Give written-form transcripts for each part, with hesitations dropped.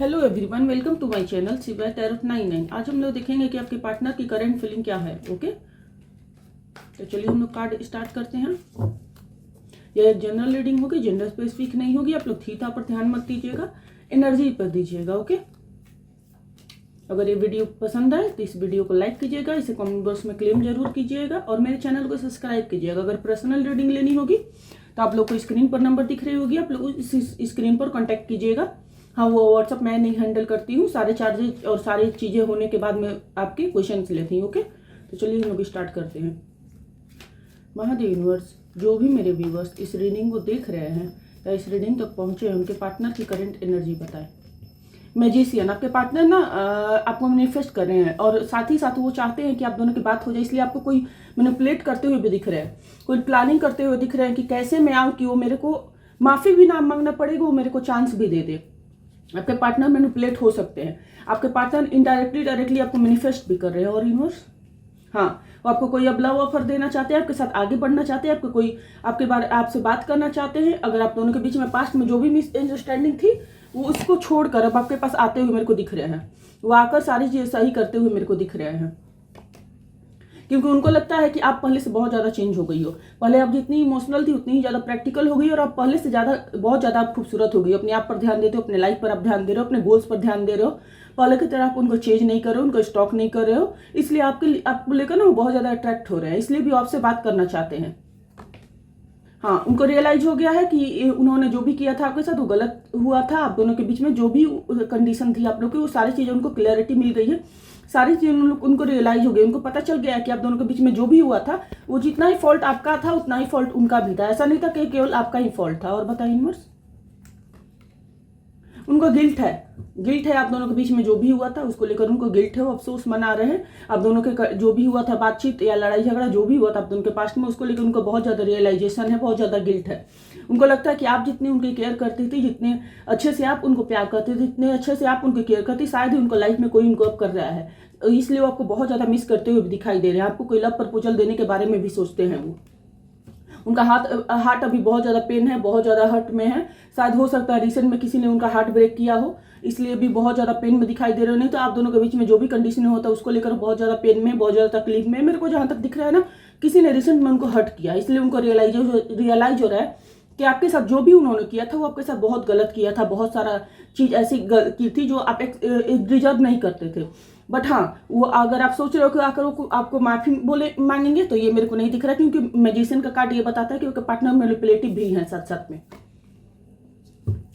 Hello everyone, welcome to my channel Shiva tarot 99। आज हम लोग देखेंगे कि आपके पार्टनर की करंट फीलिंग क्या है। ओके, तो चलिए हम लोग कार्ड स्टार्ट करते हैं। यह एक जनरल रीडिंग होगी, जेंडर स्पेसिफिक नहीं होगी। आप लोग थीटा पर ध्यान मत दीजिएगा, एनर्जी पर दीजिएगा। ओके, अगर ये वीडियो पसंद आए तो इस वीडियो को लाइक कीजिएगा, इसे कमेंट बॉक्स में क्लेम जरूर कीजिएगा और मेरे चैनल को सब्सक्राइब कीजिएगा। अगर पर्सनल रीडिंग लेनी होगी तो आप लोग को स्क्रीन पर नंबर दिख रही होगी, आप लोग इस स्क्रीन पर कॉन्टैक्ट कीजिएगा। हाँ, वो व्हाट्सअप मैं नहीं हैंडल करती हूँ, सारे चार्जेज और सारी चीज़ें होने के बाद मैं आपके क्वेश्चन लेती हूँ। ओके, तो चलिए हम लोग स्टार्ट करते हैं। महादेव यूनिवर्स, जो भी मेरे व्यूवर्स इस रीडिंग को देख रहे हैं या इस रीडिंग तक पहुँचे हैं, उनके पार्टनर की करंट एनर्जी बताएं। मैजिशियन, आपके पार्टनर ना आपको मैनिफेस्ट कर रहे हैं और साथ ही साथ वो चाहते हैं कि आप दोनों की बात हो जाए, इसलिए आपको कोई मैनिपुलेट करते हुए भी दिख रहे हैं, कोई प्लानिंग करते हुए दिख रहे हैं कि कैसे मैं आऊँ कि वो मेरे को माफ़ी भी ना मांगना पड़ेगा, वो मेरे को चांस भी दे दे। आपके पार्टनर मैनिपुलेट हो सकते हैं, आपके पार्टनर इनडायरेक्टली डायरेक्टली आपको मैनिफेस्ट भी कर रहे हैं। और यूनिवर्स, हाँ, वो आपको कोई अब लव ऑफर देना चाहते हैं, आपके साथ आगे बढ़ना चाहते हैं, आपको कोई आपसे बात करना चाहते हैं। अगर आप दोनों के बीच में पास्ट में जो भी मिसअंडरस्टैंडिंग थी वो उसको छोड़कर अब आपके पास आते हुए मेरे को दिख रहे हैं। वो आकर सारी चीजें सही करते हुए मेरे को दिख रहे हैं, क्योंकि उनको लगता है कि आप पहले से बहुत ज़्यादा चेंज हो गई हो। पहले आप जितनी इमोशनल थी उतनी ही ज़्यादा प्रैक्टिकल हो गई और आप पहले से बहुत ज़्यादा आप खूबसूरत हो गई। अपने आप पर ध्यान देते हो, अपने लाइफ पर आप ध्यान दे रहे हो, अपने गोल्स पर ध्यान दे रहे हो। पहले की तरह आप उनको चेंज नहीं कर रहे हो, उनको स्टॉक नहीं कर रहे हो, इसलिए आपको लेकर ना वो बहुत ज़्यादा अट्रैक्ट हो रहे हैं, इसलिए भी आपसे बात करना चाहते हैं। हाँ, उनको रियलाइज हो गया है कि उन्होंने जो भी किया था आपके साथ वो गलत हुआ था। आप दोनों के बीच में जो भी कंडीशन थी आप लोग की, वो सारी चीज़ें उनको क्लैरिटी मिल गई है, सारी चीज़ें उनको रियलाइज हो गई। उनको पता चल गया है कि आप दोनों के बीच में जो भी हुआ था वो जितना ही फॉल्ट आपका था उतना ही फॉल्ट उनका भी था। ऐसा नहीं था कि केवल आपका ही फॉल्ट था। और बताइए यूनिवर्स, उनको गिल्ट है आप दोनों के बीच में जो भी हुआ था उसको लेकर उनको गिल्ट है, वो अफसोस मना रहे हैं। आप दोनों के जो भी हुआ था, बातचीत या लड़ाई झगड़ा जो भी हुआ था आप दोनों के पास्ट में, उसको लेकर उनको बहुत ज़्यादा रियलाइजेशन है, बहुत ज़्यादा गिल्ट है। उनको लगता है कि आप जितनी उनकी केयर करती थी, जितने अच्छे से आप उनको प्यार करते थे, जितने अच्छे से आप उनकी केयर करती, शायद ही उनको लाइफ में कोई उनको अब कर रहा है, इसलिए वो आपको बहुत ज़्यादा मिस करते हुए दिखाई दे रहे हैं। आपको कोई लव प्रपोजल देने के बारे में भी सोचते हैं वो। उनका हार्ट अभी बहुत ज़्यादा पेन है, बहुत ज़्यादा हर्ट में है। शायद हो सकता है रिसेंट में किसी ने उनका हार्ट ब्रेक किया हो, इसलिए भी बहुत ज़्यादा पेन में दिखाई दे रहे हो। नहीं तो आप दोनों के बीच में जो भी कंडीशन होता है उसको लेकर बहुत ज़्यादा पेन में, बहुत ज़्यादा तकलीफ में। मेरे को जहाँ तक दिख रहा है ना, किसी ने रिसेंट में उनको हर्ट किया, इसलिए उनको रियलाइज हो रहा है कि आपके साथ जो भी उन्होंने किया था वो आपके साथ बहुत गलत किया था। बहुत सारा चीज़ ऐसी की थी जो आप डिजर्व नहीं करते थे। बट हाँ, वो अगर आप सोच रहे हो कि आकर वो आपको माफी मांगेंगे, तो ये मेरे को नहीं दिख रहा, क्योंकि मैजिशियन का कार्ड ये बताता है कि उनके पार्टनर मैनिपुलेटिव भी हैं साथ साथ में।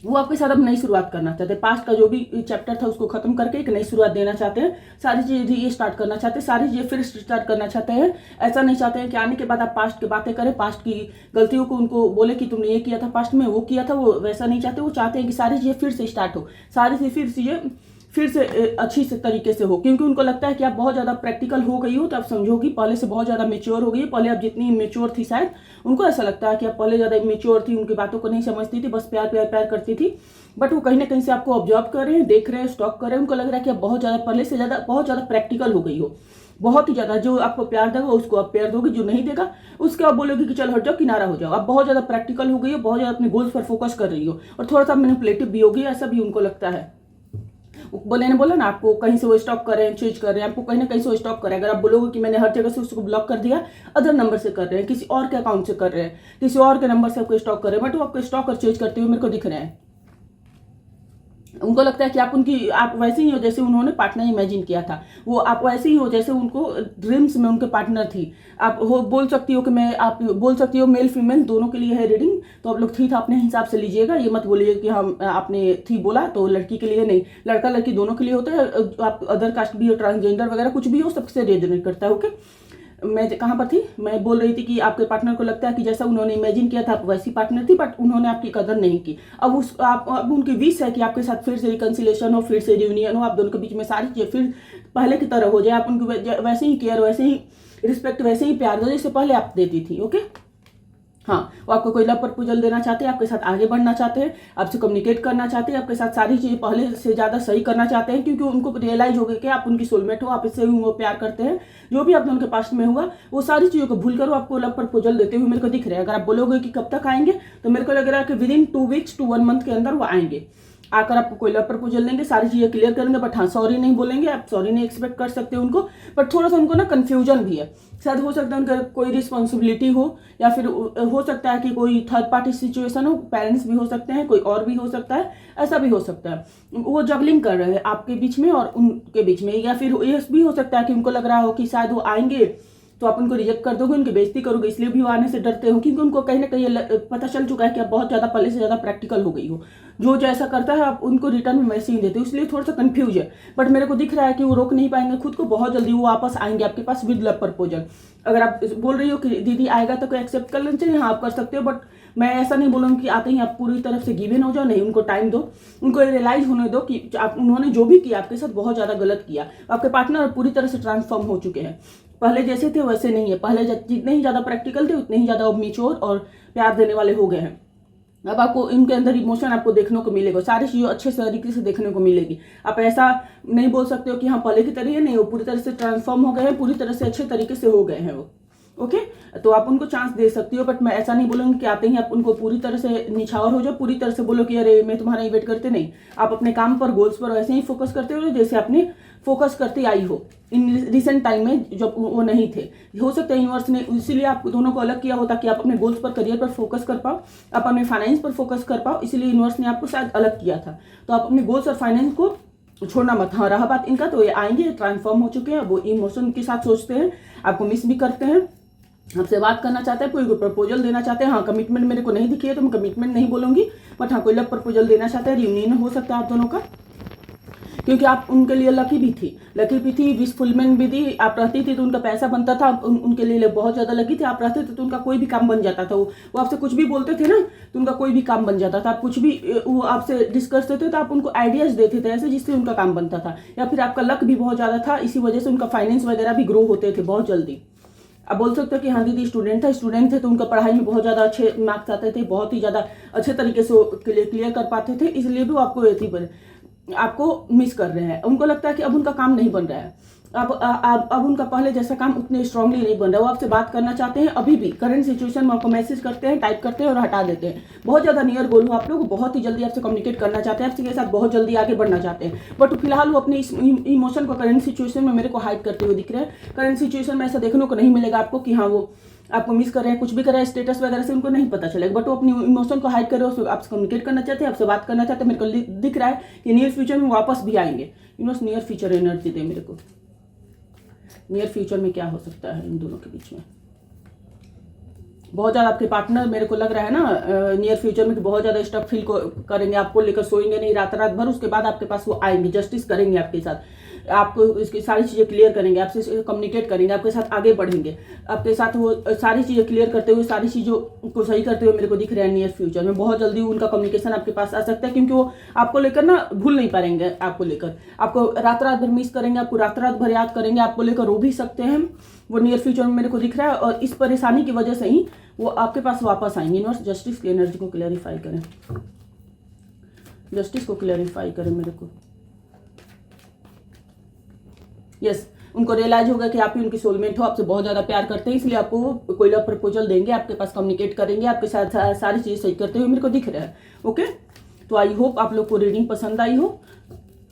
वो आपके साथ अब नई शुरुआत करना चाहते हैं। पास्ट का जो भी चैप्टर था उसको खत्म करके एक नई शुरुआत देना चाहते हैं। सारी चीजें ये स्टार्ट करना चाहते हैं, सारी चीजें फिर स्टार्ट करना चाहते हैं। ऐसा नहीं चाहते हैं कि आने के बाद आप पास्ट की बातें करें, पास्ट की गलतियों को उनको बोले कि तुमने ये किया था पास्ट में, वो किया था, वो वैसा नहीं चाहते। वो चाहते हैं कि सारी चीजें फिर से स्टार्ट हो, सारी चीजें फिर से अच्छी से तरीके से हो, क्योंकि उनको लगता है कि आप बहुत ज़्यादा प्रैक्टिकल हो गई हो, तो आप समझोगी, पहले से बहुत ज़्यादा मेच्योर हो गई है। पहले आप जितनी मेच्योर थी, शायद उनको ऐसा लगता है कि आप पहले ज़्यादा मेच्योर थी, उनकी बातों को नहीं समझती थी, बस प्यार प्यार प्यार करती थी। बट वो कहीं ना कहीं से आपको ऑब्जर्व कर रहे हैं, देख रहे हैं, स्टॉक कर रहे हैं। उनको लग रहा है कि आप बहुत ज़्यादा पहले से ज़्यादा बहुत ज़्यादा प्रैक्टिकल हो गई हो, बहुत ही ज़्यादा। जो आपको प्यार देगा उसको आप प्यार दोगे, जो नहीं देगा उसके आप बोलोगे कि चल हट जाओ, किनारा हो जाओ। आप बहुत ज़्यादा प्रैक्टिकल हो गई हो, बहुत ज़्यादा अपने गोल्स पर फोकस कर रही हो और थोड़ा सा मैनिपुलेटिव भी हो गई, ऐसा भी उनको लगता है। बोला ना, आपको कहीं से वो स्टॉप कर रहे हैं, चेंज कर रहे हैं, आपको कहीं ना कहीं से वो स्टॉप कर रहे हैं। अगर आप बोलोगे कि मैंने हर जगह से उसको ब्लॉक कर दिया, अदर नंबर से कर रहे हैं, किसी और के अकाउंट से कर रहे हैं, किसी और के नंबर से आपको स्टॉक कर रहे हैं, बट वो आपको स्टॉक और चेंज करते हुए मेरे को दिख रहे हैं। उनको लगता है कि आप वैसे ही हो जैसे उन्होंने पार्टनर इमेजिन किया था, वो आप वैसे ही हो जैसे उनको ड्रीम्स में उनके पार्टनर थी। आप बोल सकती हो कि आप बोल सकती हो मेल फीमेल दोनों के लिए है रीडिंग, तो आप लोग थी था अपने हिसाब से लीजिएगा। ये मत बोलिए कि हम आपने थी बोला तो लड़की के लिए नहीं, लड़का लड़की दोनों के लिए होता है। आप अदर कास्ट भी हो, ट्रांसजेंडर वगैरह कुछ भी हो, सबसे रेजोनेट करता है। ओके, मैं कहाँ पर थी, मैं बोल रही थी कि आपके पार्टनर को लगता है कि जैसा उन्होंने इमेजिन किया था आप वैसी पार्टनर थी, बट उन्होंने आपकी कदर नहीं की। अब उनकी विश है कि आपके साथ फिर से रिकंसिलेशन हो, फिर से रियूनियन हो, आप दोनों के बीच में सारी चीज़ें फिर पहले की तरह हो जाए। आप उनको वैसे ही केयर, वैसे ही रिस्पेक्ट, वैसे ही प्यार दो जैसे पहले आप देती थी। ओके, हाँ, वो आपको कोई लव प्रपोजल देना चाहते हैं, आपके साथ आगे बढ़ना चाहते हैं, आपसे कम्युनिकेट करना चाहते हैं, आपके साथ सारी चीज़ें पहले से ज़्यादा सही करना चाहते हैं, क्योंकि उनको रियलाइज हो गया कि आप उनकी सोलमेट हो, आप इससे भी वो प्यार करते हैं। जो भी आप दोनों के पास में हुआ वो सारी चीज़ों को भूल कर वो आपको लव प्रपोजल देते हुए मेरे को दिख रहे हैं। अगर आप बोलोगे कि कब तक आएंगे, तो मेरे को लग रहा है कि विदिन 2 वीक्स to 1 मंथ के अंदर वो आएंगे। आकर आपको कोई लव प्रपोजल देंगे, सारी चीज़ें क्लियर करेंगे, बट हाँ सॉरी नहीं बोलेंगे, आप सॉरी नहीं एक्सपेक्ट कर सकते उनको। बट थोड़ा सा उनको ना कन्फ्यूजन भी है, शायद हो सकता है उनका कोई रिस्पॉन्सिबिलिटी हो, या फिर हो सकता है कि कोई थर्ड पार्टी सिचुएशन हो, पेरेंट्स भी हो सकते हैं, कोई और भी हो सकता है, ऐसा भी हो सकता है। वो जगलिंग कर रहे हैं आपके बीच में और उनके बीच में, या फिर ये भी हो सकता है कि उनको लग रहा हो कि शायद वो आएंगे तो आप उनको रिजेक्ट कर दोगे, उनकी बेइज्जती करोगे, इसलिए भी वो आने से डरते हो, क्योंकि उनको कहीं ना कहीं पता चल चुका है कि आप बहुत ज़्यादा पहले से ज़्यादा प्रैक्टिकल हो गई हो। जो जैसा करता है आप उनको रिटर्न में वैसे ही देते हो, इसलिए थोड़ा सा कंफ्यूज है। बट मेरे को दिख रहा है कि वो रोक नहीं पाएंगे खुद को, बहुत जल्दी वो वापस आएंगे आपके पास विद लव प्रपोजल। अगर आप बोल रही हो कि दीदी आएगा तो कोई एक्सेप्ट कर लेना चाहिए, हाँ आप कर सकते हो, बट मैं ऐसा नहीं बोलूँगी कि आते ही आप पूरी तरफ से गिव इन हो जाओ, नहीं, उनको टाइम दो, उनको रियलाइज होने दो कि उन्होंने जो भी किया आपके साथ बहुत ज़्यादा गलत किया। आपके पार्टनर पूरी तरह से ट्रांसफॉर्म हो चुके हैं, पहले जैसे थे वैसे नहीं है, पहले जितने ही ज़्यादा प्रैक्टिकल थे उतने ही ज़्यादा मैच्योर और प्यार देने वाले हो गए हैं। अब आपको इनके अंदर इमोशन आपको देखने को मिलेगा, सारी चीज़ें अच्छे तरीके से देखने को मिलेगी। आप ऐसा नहीं बोल सकते हो कि हाँ पहले की तरह है, नहीं, वो पूरी तरह से ट्रांसफॉर्म हो गए हैं, पूरी तरह से अच्छे तरीके से हो गए हैं वो। ओके, तो आप उनको चांस दे सकती हो, बट मैं ऐसा नहीं बोलूँगी कि आते ही आप उनको पूरी तरह से निछावर हो जाओ, पूरी तरह से बोलो कि अरे मैं तुम्हारा ही वेट करते, नहीं। आप अपने काम पर, गोल्स पर वैसे ही फोकस करते हो जैसे आपने फोकस करती आई हो इन रिसेंट टाइम में जब वो नहीं थे। हो सकता है यूनिवर्स ने इसीलिए आप दोनों को अलग किया हो, ताकि आप अपने गोल्स पर, करियर पर फोकस कर पाओ, आप अपने फाइनेंस पर फोकस कर पाओ, इसीलिए यूनिवर्स ने आपको शायद अलग किया था। तो आप अपने गोल्स और फाइनेंस को छोड़ना मत। हाँ, रहा बात इनका, तो ये आएंगे, ट्रांसफॉर्म हो चुके हैं, वो इमोशन के साथ सोचते हैं, आपको मिस भी करते हैं, आपसे बात करना चाहते हैं, कोई प्रपोजल देना चाहते हैं। हाँ, कमिटमेंट मेरे को नहीं दिखी है तो मैं कमिटमेंट नहीं बोलूंगी, बट हाँ कोई लव प्रपोजल देना चाहते हैं, रियूनियन हो सकता है आप दोनों का, क्योंकि आप उनके लिए लकी भी थी, विश फुलमेंट भी थी। आप रहती थी तो उनका पैसा बनता था, उनके लिए बहुत ज़्यादा लकी थी। आप रहते थे तो उनका कोई भी काम बन जाता था, वो आपसे कुछ भी बोलते थे ना तो उनका कोई भी काम बन जाता था। आप कुछ भी वो आपसे डिस्कस करते थे तो आप उनको आइडियाज़ देते थे ऐसे, जिससे उनका काम बनता था। या फिर आपका लक भी बहुत ज़्यादा था, इसी वजह से उनका फाइनेंस वगैरह भी ग्रो होते थे बहुत जल्दी। आप बोल सकते हो कि हाँ दीदी स्टूडेंट थे तो उनका पढ़ाई में बहुत ज़्यादा अच्छे मार्क्स आते थे, बहुत ही ज़्यादा अच्छे तरीके से क्लियर कर पाते थे, इसलिए भी वो आपको मिस कर रहे हैं। उनको लगता है कि अब उनका काम नहीं बन रहा है, अब उनका पहले जैसा काम उतने स्ट्रांगली नहीं बन रहा है। वो आपसे बात करना चाहते हैं, अभी भी करंट सिचुएशन में आपको मैसेज करते हैं, टाइप करते हैं और हटा देते हैं। बहुत ज़्यादा नियर गोल हो आप लोग, बहुत ही जल्दी आपसे कम्युनिकेट करना चाहते हैं, आपके साथ बहुत जल्दी आगे बढ़ना चाहते हैं, बट फिलहाल वो अपने इस इमोशन को करंट सिचुएशन में मेरे को हाइड करते हुए दिख रहे हैं। करंट सिचुएशन में ऐसा देखने को नहीं मिलेगा आपको कि हाँ वो आपको मिस कर रहे हैं, कुछ भी कर रहे हैं, स्टेटस वगैरह से उनको नहीं पता चलेगा, बट वो अपनी इमोशन को हाइड कर रहे हो, आपसे कम्युनिकेट करना चाहते हैं, आपसे बात करना चाहते हैं। मेरे को दिख रहा है कि नियर फ्यूचर में वापस भी आएंगे। यूनिवर्स नियर फ्यूचर एनर्जी दे मेरे को, नियर फ्यूचर में क्या हो सकता है इन दोनों के बीच में। बहुत ज़्यादा आपके पार्टनर मेरे को लग रहा है ना नियर फ्यूचर में बहुत ज़्यादा स्टफ फील करेंगे, आपको लेकर सोएंगे नहीं रात भर, उसके बाद आपके पास वो आएंगे, जस्टिस करेंगे आपके साथ, आपको इसकी सारी चीज़ें क्लियर करेंगे, आपसे कम्युनिकेट करेंगे, आपके साथ आगे बढ़ेंगे, आपके साथ वो सारी चीज़ें क्लियर करते हुए, सारी चीज़ों को सही करते हुए मेरे को दिख रहा है नियर फ्यूचर में। बहुत जल्दी उनका कम्युनिकेशन आपके पास आ सकता है, क्योंकि वो आपको लेकर ना भूल नहीं पाएंगे, आपको लेकर आपको रात भर मिस करेंगे, आपको रात भर याद करेंगे, आपको लेकर रो भी सकते हैं। वो नियर फ्यूचर में मेरे को दिख रहा है, और इस परेशानी की वजह से ही वो आपके पास वापस आएंगे। यूनिवर्स जस्टिस की एनर्जी को क्लैरिफाई करें, जस्टिस को क्लैरिफाई करें मेरे को। यस, उनको रियलाइज होगा कि आप ही उनकी सोलमेट हो, आपसे बहुत ज़्यादा प्यार करते हैं, इसलिए आपको कोई लव प्रपोजल देंगे, आपके पास कम्युनिकेट करेंगे, आपके साथ सारी चीज़ें सही करते हुए मेरे को दिख रहा है। ओके, तो आई होप आप लोग को रीडिंग पसंद आई हो।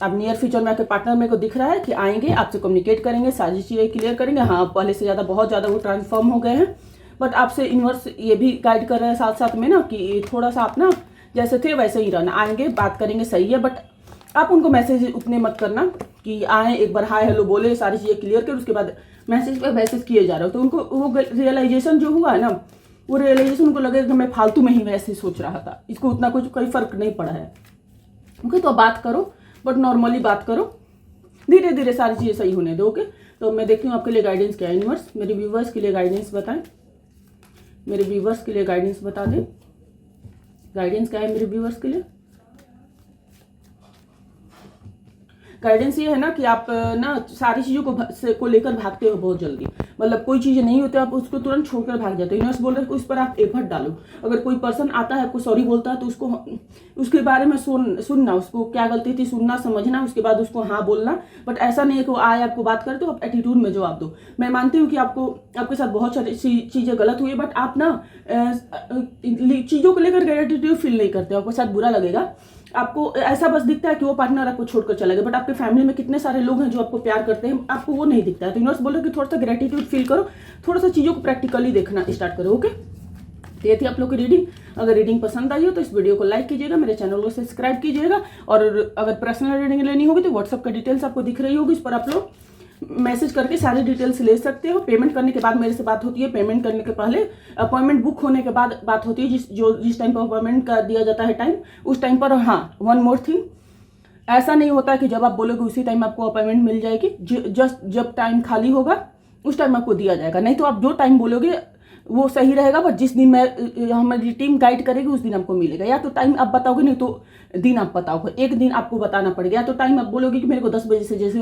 अब नियर फ्यूचर में आपके पार्टनर मेरे को दिख रहा है कि आएंगे, आपसे कम्युनिकेट करेंगे, सारी चीज़ें क्लियर करेंगे। हाँ, पहले से ज़्यादा बहुत ज़्यादा वो ट्रांसफॉर्म हो गए हैं, बट आपसे यूनिवर्स ये भी गाइड कर रहे हैं साथ साथ में ना कि थोड़ा सा आप ना जैसे थे वैसे ही रहना। आएंगे, बात करेंगे, सही है, बट आप उनको मैसेज उतने मत करना कि आए, एक बार हाय हेलो बोले, सारी चीज़ें क्लियर कर, उसके बाद मैसेज पे मैसेज किए जा रहे हो, तो उनको वो रियलाइजेशन जो हुआ है ना, वो रियलाइजेशन उनको लगेगा कि मैं फालतू में ही वैसे सोच रहा था, इसको उतना कुछ कोई फर्क नहीं पड़ा है। ओके, तो बात करो, बट नॉर्मली बात करो, धीरे धीरे सारी चीज़ें सही होने दो। ओके, तो मैं देखती हूँ आपके लिए गाइडेंस क्या है। यूनिवर्स मेरे व्यूवर्स के लिए गाइडेंस बताएं, मेरे व्यूवर्स के लिए गाइडेंस बता दें, गाइडेंस क्या है मेरे व्यूवर्स के लिए। गाइडेंस ये है ना कि आप ना सारी चीज़ों को लेकर भागते हो बहुत जल्दी, मतलब कोई चीज़ नहीं होती आप उसको तुरंत छोड़कर भाग जाते हो। यूनिवर्स बोल रहे हैं उस पर आप एफर्ट डालो। अगर कोई पर्सन आता है आपको सॉरी बोलता है तो उसको उसके बारे में सुनना, उसको क्या गलती थी सुनना, समझना, उसके बाद उसको हाँ बोलना, बट ऐसा नहीं है कि वो आए आपको बात करते हो आप एटीट्यूड में जवाब दो। मैं मानती हूँ कि आपके साथ बहुत सारी चीज़ें गलत हुई, बट आप ना चीज़ों को लेकर एटीट्यूड फील नहीं करते, आपके साथ बुरा लगेगा, आपको ऐसा बस दिखता है कि वो पार्टनर आपको छोड़कर चला गया, बट आपके फैमिली में कितने सारे लोग हैं जो आपको प्यार करते हैं, आपको वो नहीं दिखता है। तो यूनिवर्स बोलो कि थोड़ा सा ग्रेटिट्यूड फील करो, थोड़ा सा चीज़ों को प्रैक्टिकली देखना स्टार्ट करो। ओके, तो ये थी आप लोग की रीडिंग। अगर रीडिंग पसंद आई हो तो इस वीडियो को लाइक कीजिएगा, मेरे चैनल को सब्सक्राइब कीजिएगा, और अगर पर्सनल रीडिंग लेनी होगी तो व्हाट्सअप का डिटेल्स आपको दिख रही होगी, इस पर आप लोग मैसेज करके सारी डिटेल्स ले सकते हो। पेमेंट करने के बाद मेरे से बात होती है, पेमेंट करने के पहले अपॉइंटमेंट बुक होने के बाद बात होती है। जिस टाइम पर अपॉइंटमेंट का दिया जाता है टाइम, उस टाइम पर। हाँ, वन मोर थिंग, ऐसा नहीं होता कि जब आप बोलोगे उसी टाइम आपको अपॉइंटमेंट मिल जाएगी। जस्ट जब टाइम खाली होगा उस टाइम आपको दिया जाएगा, नहीं तो आप जो टाइम बोलोगे वो सही रहेगा, बट जिस दिन हमारी टीम गाइड करेगी उस दिन आपको मिलेगा। या तो टाइम आप बताओगे, नहीं तो दिन आप बताओगे। एक दिन आपको बताना पड़ेगा, या तो टाइम आप बोलोगे कि मेरे को 10 बजे से, जैसे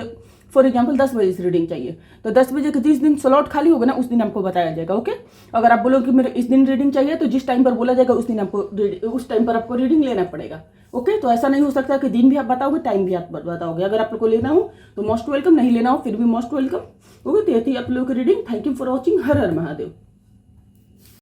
फॉर एग्जांपल 10 बजे से रीडिंग चाहिए, तो 10 बजे के जिस दिन स्लॉट खाली होगा ना उस दिन आपको बताया जाएगा। ओके, अगर आप बोलोगे कि मेरे इस दिन रीडिंग चाहिए, तो जिस टाइम पर बोला जाएगा उस दिन उस टाइम पर आपको रीडिंग लेना पड़ेगा। ओके, तो ऐसा नहीं हो सकता कि दिन भी आप बताओगे टाइम भी आप बताओगे। अगर आप लोग को लेना हो तो मोस्ट वेलकम, नहीं लेना हो फिर भी मोस्ट वेलकम। ओके, तो ये थी आप लोग की reading. Thank you for watching. Her her Mahadev.